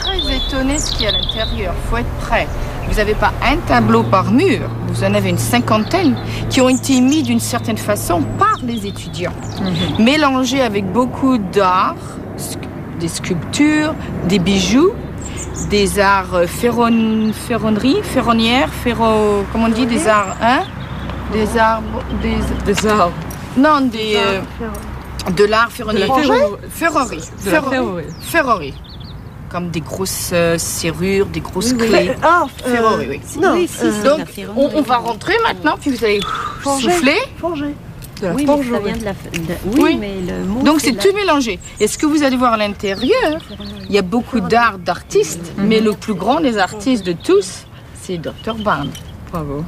très étonné ce qu'il y a à l'intérieur. Il faut être prêt. Vous n'avez pas un tableau par mur, vous en avez une cinquantaine qui ont été mis d'une certaine façon par les étudiants. Mélangés avec beaucoup d'art, des sculptures, des bijoux, des arts ferronnières, comment on dit, des arts, hein? Des arts, non, de l'art ferronnier. Ferronnerie. Comme des grosses serrures, des grosses clés. Ferronnerie, oui. Non, donc, on va rentrer maintenant, puis vous allez souffler. Forger. Oui, mais ça vient de la... Oui. Mais le mot, Donc c'est tout mélangé. Et ce que vous allez voir à l'intérieur, il y a beaucoup d'art d'artistes, mais le plus grand des artistes de tous, c'est Dr. Barnes. Bravo.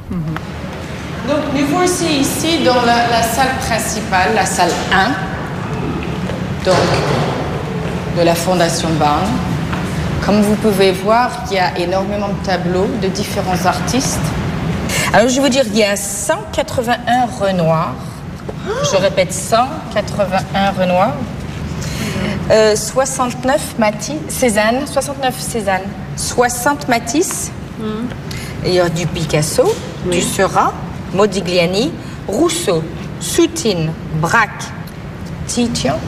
Donc nous voici ici dans la salle principale, la salle 1, donc de la Fondation Barnes. Comme vous pouvez voir, il y a énormément de tableaux de différents artistes. Alors je vais vous dire, il y a 181 Renoir. Je répète, 181 Renoir. 69 Cézanne, 60 Matisse. Il y a du Picasso, du Seurat, Modigliani, Rousseau, Soutine, Braque, Titian,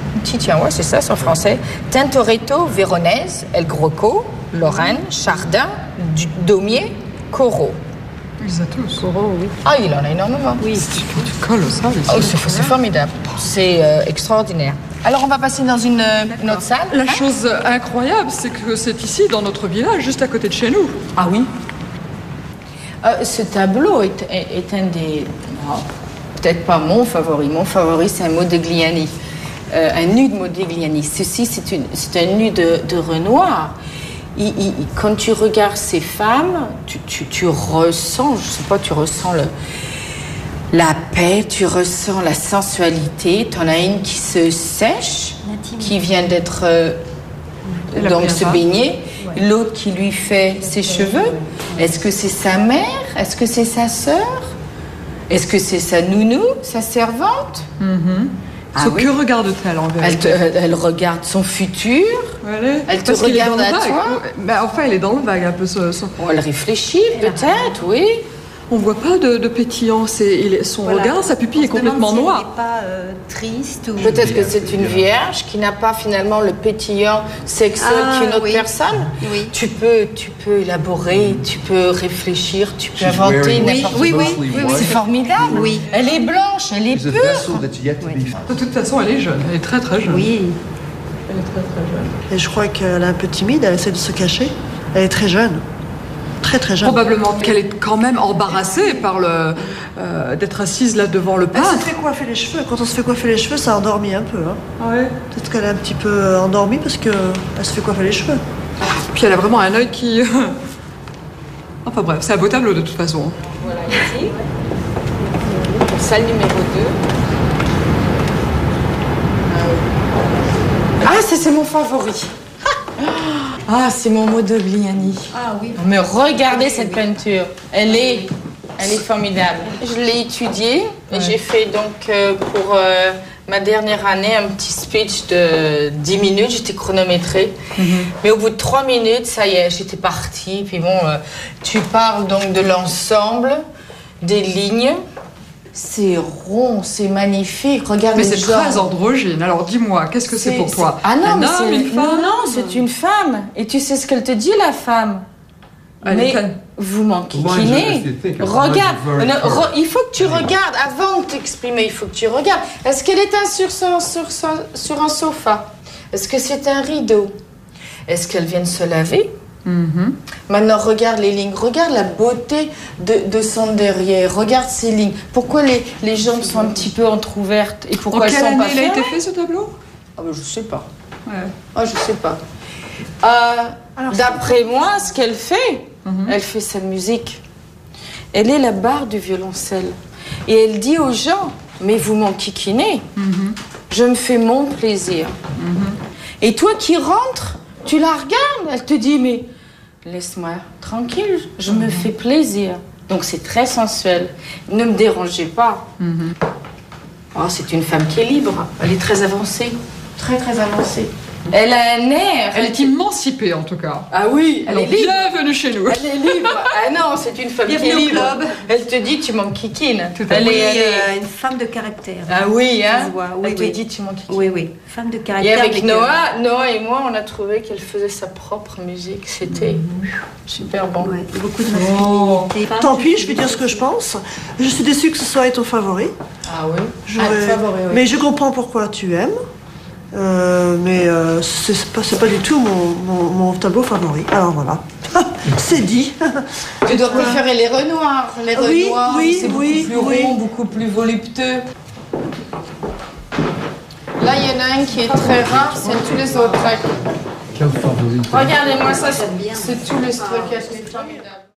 ouais, c'est ça, c'est en français, Tintoretto, Véronèse, El Greco, Lorraine, Chardin, Daumier, Corot. Il les a tous. Corot, oui. Ah, il en a énormément. Oui. C'est colossal. Oh, c'est formidable. C'est extraordinaire. Alors, on va passer dans une autre salle. La chose incroyable, c'est que c'est ici, dans notre village, juste à côté de chez nous. Ah oui. Ce tableau est un des... Oh, peut-être pas mon favori. Mon favori, c'est un Modigliani. Un nu de Modigliani. Ceci, c'est un nu de Renoir. Quand tu regardes ces femmes, tu ressens, je sais pas, tu ressens la paix, tu ressens la sensualité. T'en as une qui se sèche, qui vient d'être donc se baigner. Ouais. L'autre qui lui fait ses cheveux. Est-ce que c'est sa mère? Est-ce que c'est sa sœur? Est-ce que c'est sa nounou, sa servante? Que regarde-t-elle en vérité? Elle regarde son futur. Elle te Parce regarde à toi. Mais enfin, elle est dans le vague un peu. Elle réfléchit peut-être, oui. On voit pas de pétillant. Son regard, sa pupille est complètement noire. Elle n'est pas triste ou... Peut-être que c'est une vierge qui n'a pas finalement le pétillant sexuel qu'une autre personne. Oui. Tu peux élaborer, tu peux réfléchir, tu peux inventer n'importe quoi. Oui. C'est formidable. Oui. Elle est blanche, elle est pure. De toute façon, elle est jeune. Elle est très très jeune. Oui. Elle est très très jeune. Et je crois qu'elle est un peu timide, elle essaie de se cacher. Elle est très jeune. Très très jeune. Probablement qu'elle est quand même embarrassée par d'être assise là devant le peintre. Elle se fait coiffer les cheveux. Quand on se fait coiffer les cheveux, ça endormit un peu. Hein. Ah ouais. Peut-être qu'elle est un petit peu endormie parce qu'elle se fait coiffer les cheveux. Puis elle a vraiment un œil qui... Enfin bref, c'est un beau tableau de toute façon. Voilà ici. Salle numéro 2. Ah, c'est mon favori. Ah, c'est mon Modigliani. Ah oui. Mais regardez cette peinture. Elle est formidable. Je l'ai étudiée et j'ai fait donc pour ma dernière année un petit speech de 10 minutes. J'étais chronométrée. Mais au bout de 3 minutes, ça y est, j'étais partie. Puis bon, tu parles donc de l'ensemble, des lignes. C'est rond, c'est magnifique. Regarde. Mais c'est très androgyne. Alors dis-moi, qu'est-ce que c'est pour toi? Ah non, mais c'est une femme? Non, c'est une femme. Et tu sais ce qu'elle te dit, la femme? Mais vous m'enquiquinez. Regarde. Il faut que tu regardes. Avant de t'exprimer, il faut que tu regardes. Est-ce qu'elle est sur un sofa? Est-ce que c'est un rideau? Est-ce qu'elle vient de se laver? Maintenant, regarde les lignes, regarde la beauté de son derrière, regarde ces lignes. Pourquoi les jambes sont un petit peu entrouvertes et pourquoi elles sont pas fermées? En quelle année il a été fait ce tableau? Ah ben, je sais pas. Ouais. Ah, je sais pas. D'après moi, ce qu'elle fait, elle fait sa musique. Elle est la barre du violoncelle. Et elle dit aux gens, mais vous m'enquiquinez. Je me fais mon plaisir. Et toi qui rentres, tu la regardes, elle te dit, mais laisse-moi tranquille, je me fais plaisir. Donc c'est très sensuel. Ne me dérangez pas. Oh, c'est une femme qui est libre. Elle est très avancée. Très, très avancée. Elle a un air. Elle est émancipée en tout cas. Ah oui, elle est Alors, libre. bienvenue chez nous. Elle est libre. Ah non, c'est une femme qui est Bienvenue au libre. club. Elle te dit tu m'enquiquines. Tout à fait. Elle Oui, est. une femme de caractère. Ah oui, Ça hein. se voit, oui, Elle te oui. dit tu m'enquiquines. Oui, oui. Femme de Et caractère. avec mais Noah et moi, on a trouvé qu'elle faisait sa propre musique. C'était super bon. Ouais, beaucoup de masculinité. Tant pis, je vais dire ce que je pense. Je suis déçue que ce soit ton favori. Ah oui. J'aurais- Favori, oui. Mais je comprends pourquoi tu aimes. Mais c'est pas du tout mon tableau favori. Alors voilà, c'est dit. Tu dois préférer les Renoirs. Les Oui, Renoirs, oui, c'est beaucoup oui, plus oui. rond, beaucoup plus voluptueux. Là, il y en a un qui est très rare, c'est tous les autres. Quel favori? Regardez-moi ça, c'est tous les trucs, c'est formidable.